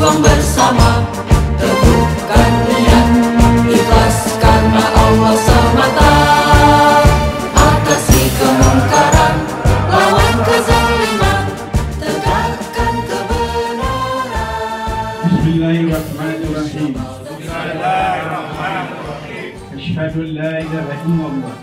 berjuang bersama, teguhkan niat, ikhlas karena Allah semata. Atasi kemungkaran, lawan kezaliman, tegakkan kebenaran. Bismillahirrahmanirrahim. Asyhadu an la ilaha illallah.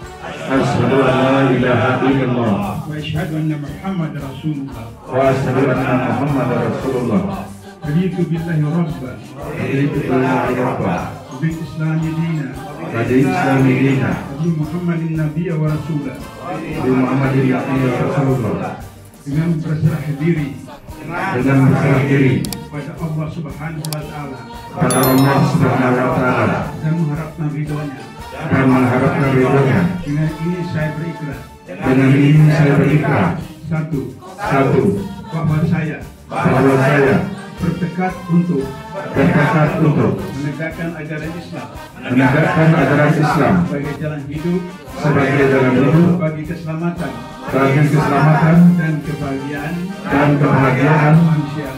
Asyhadu an la ilaha illallah. Wa asyhadu anna Muhammad Rasulullah. Wa asyhadu anna Muhammadar Rasulullah. Raditu billahi rabba. Raditu billahi rabba. Bil islami dina. Wa bil islami dina. Nabi Muhammadin nabiyya wa rasulah. Bi Muhammadin nabiyya wa rasulullah. Dengan berserah diri Dengan berserah diri pada Allah Subhanahu wa taala pada Allah Subhanahu wa taala dan mengharapkan ridhonya. dan mengharapkan ridhonya. Dengan ini saya berikrar. Dengan ini saya berikrar. Satu, Bahwa saya bertekad untuk menegakkan ajaran Islam sebagai jalan hidup, bagi keselamatan dan kebahagiaan manusia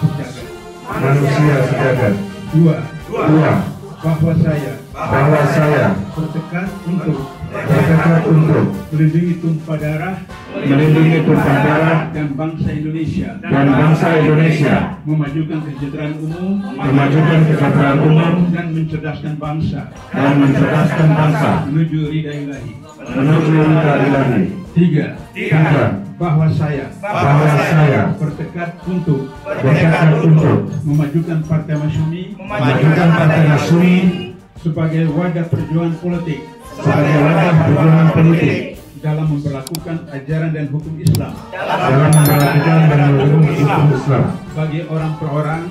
sejagat. Dua, bahwa saya bertekad untuk melindungi tumpah darah dan bangsa Indonesia, memajukan kesejahteraan umum dan mencerdaskan bangsa menuju ridha ilahi. Tiga, bahwa saya bertekad untuk memajukan Partai Masyumi sebagai wadah perjuangan politik dalam memperlakukan ajaran dan hukum Islam bagi orang per orang,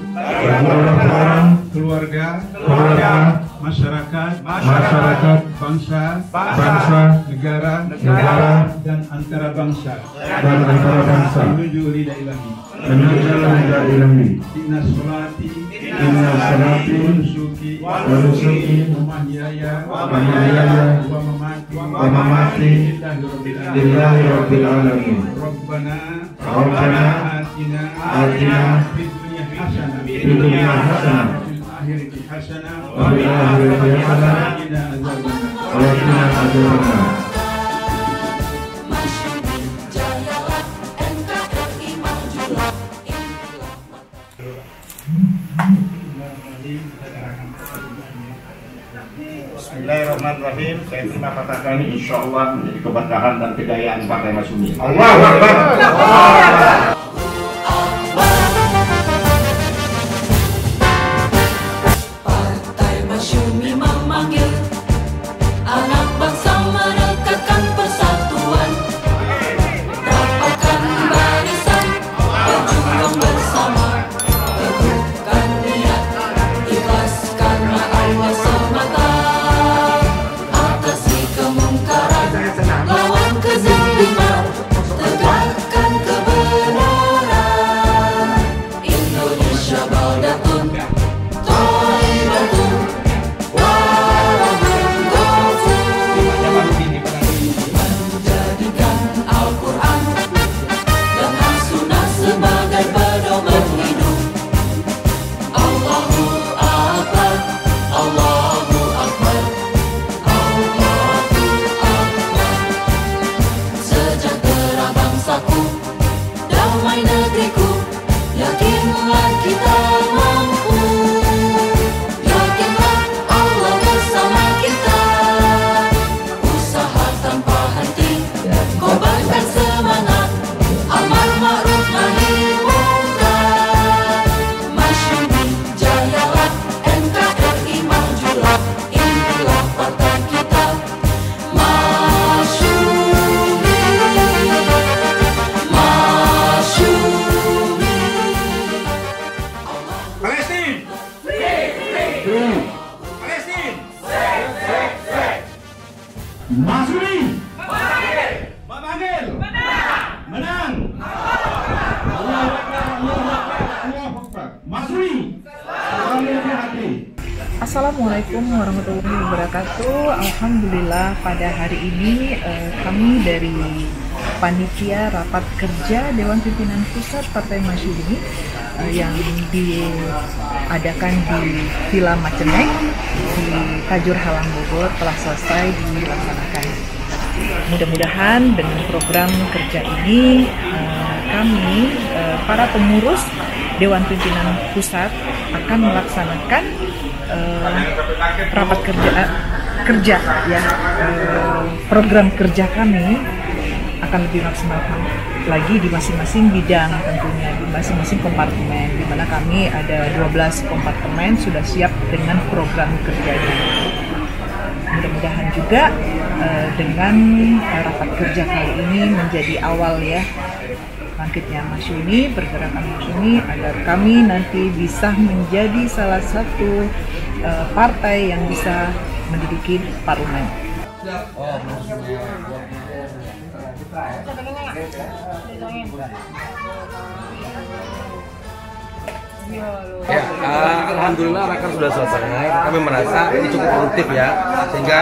keluarga, masyarakat, bangsa, negara, dan antara bangsa menuju ridha ilahi. Inna sholati wa nusuki wa mahyaya wa mamati lillahi rabbil alamin. Rabbana atina fid dunya hasanah wa fil akhirati hasanah wa qina adzabannar. Bismillahirrahmanirrahim. Saya terima katakan ini insya Allah menjadi kebanggaan dan kejayaan Partai Masyumi. Allahu Akbar. Partai Masyumi memanggil anak bangsa merekatkan persatuan, rapatkan barisan, berjuang bersama, teguhkan niat, ikhlas karena Allah semata. Atasi kemungkaran, lawan kezaliman, tegakkan kebenaran. Indonesia baldatun thayyibatun waladun ghafur, menjadikan Al-Quran dan As-Sunnah sebagai pedoman hidup. Allahu Akbar, Allahu Akbar, Allahu Akbar. Sejahtera bangsaku, damai negeriku, yakinlah kita mampu. Yakinlah Allah bersama kita, usaha tanpa henti, kobarkan semangat, amar ma'ruf nahi mungkar. Masyumi jayalah, NKRI majulah, inilah partai kita. Masyumi, Masyumi. Palestin. Palestin. Masyumi. Memanggil. Menang. Allahu Akbar. Masyumi. Assalamualaikum warahmatullahi wabarakatuh. Alhamdulillah pada hari ini kami dari Panitia Rapat Kerja Dewan Pimpinan Pusat Partai Masyumi yang diadakan di Villa Maceneng di Tajur Halang Bogor telah selesai dilaksanakan. Mudah-mudahan dengan program kerja ini kami para pengurus Dewan Pimpinan Pusat akan melaksanakan rapat kerja ya, program kerja kami akan lebih maksimal lagi di masing-masing bidang, tentunya di masing-masing kompartemen, di mana kami ada 12 kompartemen sudah siap dengan program kerjanya. Mudah-mudahan juga dengan rapat kerja kali ini menjadi awal ya bangkitnya Masyumi, pergerakan Masyumi, agar kami nanti bisa menjadi salah satu partai yang bisa menduduki parlemen. Ya, alhamdulillah raker sudah selesai. Kami merasa ini cukup produktif ya, sehingga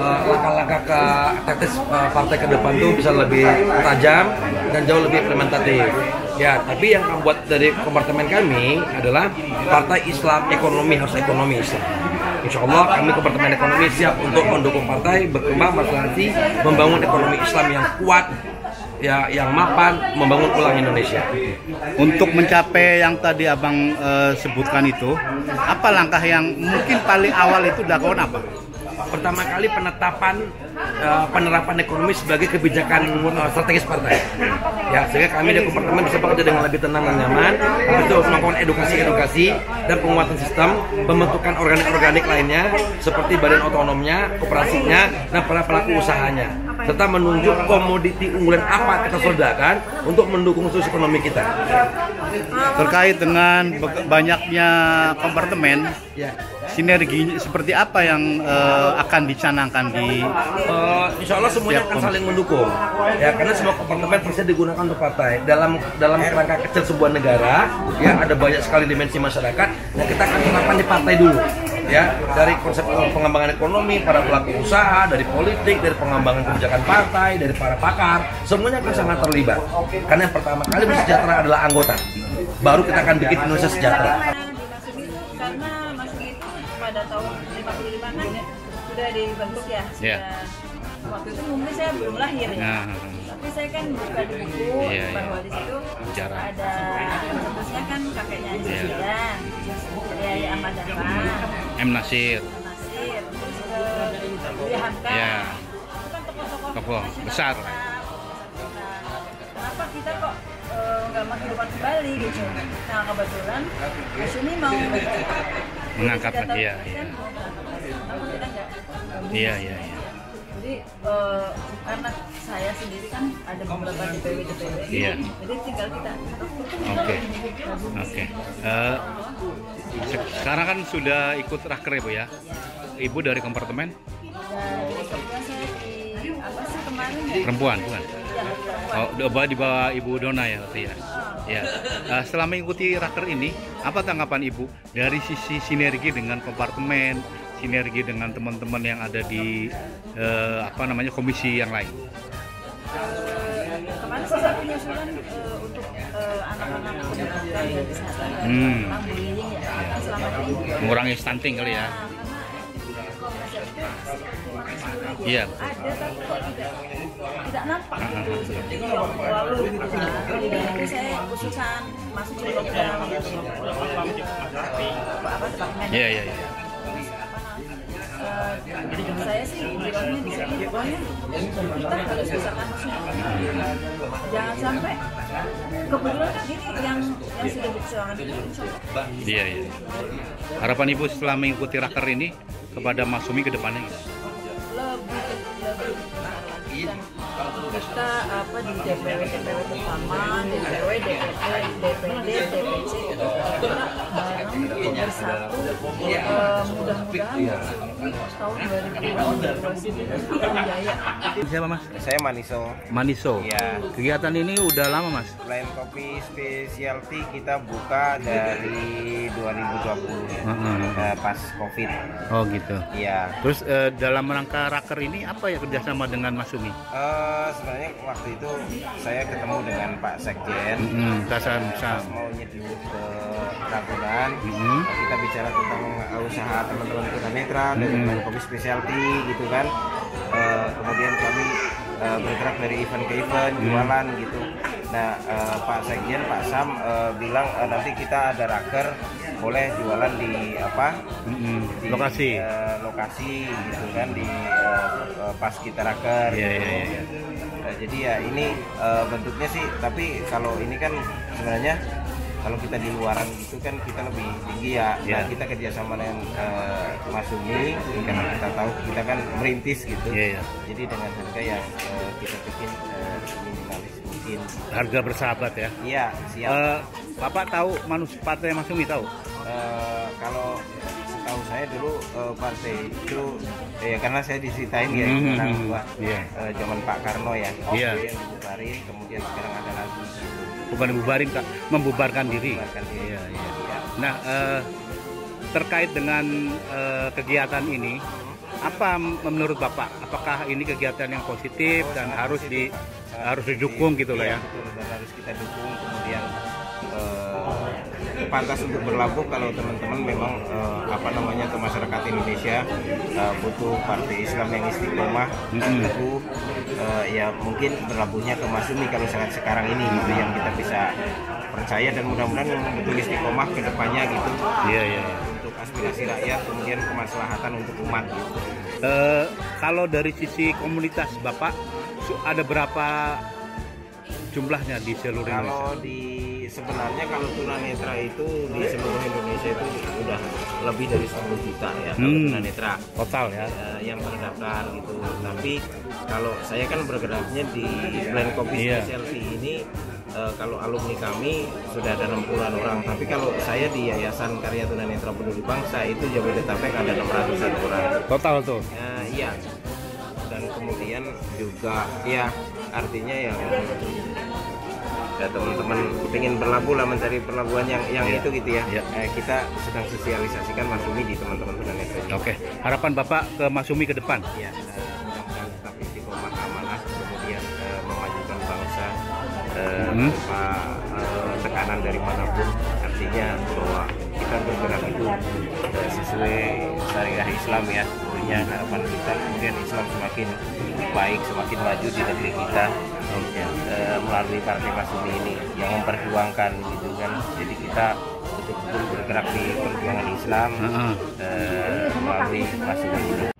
langkah-langkah ke taktis partai ke depan itu bisa lebih tajam dan jauh lebih implementatif. Ya, tapi yang membuat dari kompartemen kami adalah partai Islam ekonomi, harus ekonomi Islam. Insya Allah kami kompartemen ekonomi siap untuk mendukung partai berkembang bertransisi, membangun ekonomi Islam yang kuat, ya, yang mapan, membangun ulang Indonesia. Untuk mencapai yang tadi abang sebutkan itu, apa langkah yang mungkin paling awal itu dilakukan apa? Pertama kali penerapan ekonomi sebagai kebijakan strategis partai. Ya, sehingga kami di kompartemen bisa bekerja dengan lebih tenang dan nyaman. Habis itu melakukan edukasi dan penguatan sistem, pembentukan organik lainnya seperti badan otonomnya, koperasinya, dan para pelaku usahanya, serta menunjuk komoditi unggulan apa kita selenggarakan untuk mendukung sosial ekonomi kita. Terkait dengan banyaknya kompartemen, Ya. sinergi seperti apa yang akan dicanangkan di Insya Allah semuanya akan saling mendukung, ya, karena semua kompartemen bisa digunakan untuk partai dalam kerangka kecil sebuah negara. Ya, ada banyak sekali dimensi masyarakat. Nah, kita akan terapkan di partai dulu, ya, dari konsep pengembangan ekonomi, para pelaku usaha, dari politik, dari pengembangan kebijakan partai, dari para pakar, semuanya akan sangat terlibat. Karena yang pertama kali bersejahtera adalah anggota. Baru kita akan bikin Indonesia sejahtera. Karena Masyumi itu pada tahun 55 kan sudah dibentuk ya. Waktu itu mungkin saya belum lahir ya. Tapi saya kan buka di buku bahwa di situ ada pencetusnya kan kakeknya Zudan, Yai Ahmad Dahlan, M. Nasir, terus Buya Hamka. Itu kan tokoh-tokoh besar. Kenapa kita kok nggak menghidupkan kembali gitu? Nah, kebetulan Masyumi mau mengangkat lagi ya. Namun kita nggak. Iya. Jadi karena saya sendiri kan ada beberapa DPW. Jadi tinggal kita. Oke. Sekarang kan sudah ikut raker ya Bu ya. Ibu dari kompartemen? Kebetulan saya di apa sih kemarin ya? Perempuan bukan? Ya, Oh, di bawah Ibu Dona ya berarti ya. Ya. Setelah mengikuti raker ini, apa tanggapan Ibu dari sisi sinergi dengan kompartemen, sinergi dengan teman-teman yang ada di komisi yang lain? Kemarin sih saya punya usulan untuk anak-anak pendidikan dan kesehatan tentang bullying ya. Karena selama ini Mengurangi stunting kali ya. Iya. ada tapi kok tidak nampak seperti waktu lalu gitu kan. Jadi saya usulan masuk ke program departemen. Iya. Saya sih bilangnya di sini pokoknya kita harus usahakan maksudnya jangan sampai kebetulan kan ini yang sudah diperjuangkan itu Iya. Harapan Ibu setelah mengikuti raker ini kepada Masyumi ke depannya gitu? lebih kita di DPW bersama, DPW, DPD, DPC kita bareng bersatu. Mudah-mudahan tahun 2020 jaya. Siapa Mas? Saya Maniso. Maniso. Iya. Kegiatan ini udah lama Mas? Blind Coffee Specialty kita buka dari 2020 pas COVID. Oh gitu. Iya. Terus dalam rangka raker ini apa ya kerjasama dengan Mas Sumi? Sebenarnya waktu itu saya ketemu dengan Pak Sekjen. Sam. Mau nyedulur ke Ragunan. Kita bicara tentang usaha teman-teman tunanetra dari Blind Coffee Specialty gitu kan. Kemudian kami bergerak dari event ke event, jualan gitu. Nah, Pak Sekjen, Pak Sam bilang nanti kita ada raker, boleh jualan di apa? Di lokasi. Lokasi gitu kan di pas kita raker. Iya. Jadi ya ini bentuknya sih, tapi kalau ini kan sebenarnya kalau kita di luaran gitu kan kita lebih tinggi ya. Nah, kita kerjasama dengan Mas Sumi karena kita tahu kita kan merintis gitu. Jadi dengan harga yang kita bikin minimalis mungkin. Harga bersahabat ya? Iya, siap. Bapak tahu partai Mas Sumi tahu? Kalau setahu saya dulu partai itu ya karena saya diseritain ya zaman Pak Karno ya. Yang dibubarin, kemudian sekarang ada lagi gitu. Bukan dibubarin Kak, membubarkan diri. Iya. Nah, terkait dengan kegiatan ini, apa menurut Bapak? Apakah ini kegiatan yang positif dan harus didukung gitu loh ya? Betul, dan harus kita dukung. Kemudian pantas untuk berlabuh kalau teman-teman memang ke masyarakat Indonesia butuh partai Islam yang istiqomah, teguh, ya mungkin berlabuhnya ke Mas Sumi kalau sangat sekarang ini gitu yang kita bisa percaya dan mudah-mudahan yang betul istiqomah ke depannya gitu. Iya. Untuk aspirasi rakyat, kemudian kemaslahatan untuk umat gitu. Kalau dari sisi komunitas Bapak ada berapa jumlahnya di seluruh Indonesia? Sebenarnya kalau tunanetra itu di seluruh Indonesia itu udah lebih dari 10 juta ya kalau tunanetra total ya yang terdaftar gitu. Tapi kalau saya kan bergeraknya di Blind Coffee Specialty ini kalau alumni kami sudah ada 60-an orang. Tapi kalau saya di Yayasan Karya Tunanetra Peduli Bangsa itu Jabodetabek ada 600-an orang. Total tuh? Iya. Dan kemudian juga ya artinya yang teman-teman pengen berlabuh lah, mencari pelabuhan yang itu gitu ya. Kita sedang sosialisasikan Mas Sumi di teman-teman tunanetra. Oke, harapan Bapak ke Mas Sumi ke depan? Ya, mudah-mudahan tetap istiqomah amanah, kemudian memajukan bangsa tanpa tekanan dari manapun. Artinya bahwa kita bergerak itu sesuai syariah Islam ya. Tentunya harapan kita kemudian Islam semakin baik, semakin maju di negeri kita. Melalui partai Mas Sumi ini yang memperjuangkan gitu kan. Jadi kita betul-betul bergerak di perjuangan Islam melalui Mas Sumi ini.